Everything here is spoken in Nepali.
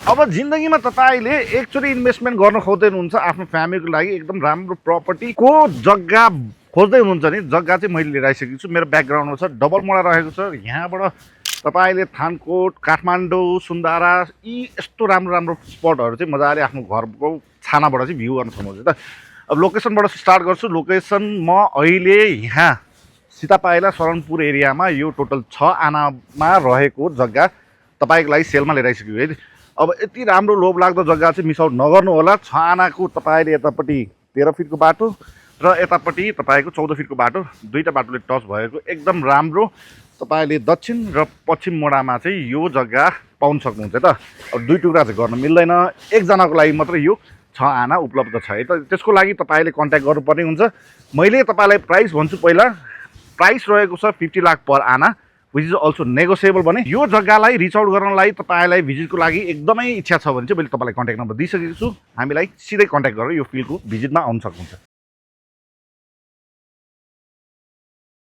अब जिन्दगीमा तपाईँले एकचोटि इन्भेस्टमेन्ट गर्न खोज्दै हुनुहुन्छ आफ्नो फ्यामिलीको लागि एकदम राम्रो प्रपर्टीको जग्गा खोज्दै हुनुहुन्छ नि जग्गा चाहिँ मैले लिएर आइसकेको छु। मेरो ब्याकग्राउन्डमा छ डबलमोडा रहेको छ। यहाँबाट तपाईँले थानकोट काठमाडौँ सुन्दारा यी यस्तो राम्रो राम्रो स्पटहरू चाहिँ मजाले आफ्नो घरको छानाबाट चाहिँ भ्यू गर्न सक्नुहुन्छ त। अब लोकेसनबाट स्टार्ट गर्छु। लोकेसन म अहिले यहाँ सीतापाइला शरणपुर एरियामा यो टोटल 6 आनामा रहेको जग्गा तपाईँको लागि सेलमा लिएर आइसक्यो है। अब यति राम्रो लोभलाग्दो जग्गा चाहिँ मिस आउट नगर्नु होला। 6 आनाको तपाईँले यतापट्टि 13 फिटको बाटो र यतापट्टि तपाईँको 14 फिटको बाटो, दुईटा बाटोले टच भएको एकदम राम्रो। तपाईँले दक्षिण र पश्चिम मोडामा चाहिँ यो जग्गा पाउन सक्नुहुन्छ त। अब दुई टुक्रा चाहिँ गर्न मिल्दैन, एकजनाको लागि मात्र यो 6 आना उपलब्ध छ है त। त्यसको लागि तपाईँले कन्ट्याक्ट गर्नुपर्ने हुन्छ। मैले तपाईँलाई प्राइस भन्छु। पहिला प्राइस रहेको छ 50 लाख पर आना, विच इज अल्सो नेगोसिएबल। भने यो जग्गालाई रिच आउट गर्नलाई तपाईँलाई भिजिटको लागि एकदमै इच्छा छ भने चाहिँ मैले तपाईँलाई कन्ट्याक्ट नम्बर दिइसकेको छु। हामीलाई सिधै कन्ट्याक्ट गरेर यो फिल्डको भिजिटमा आउन सक्नुहुन्छ।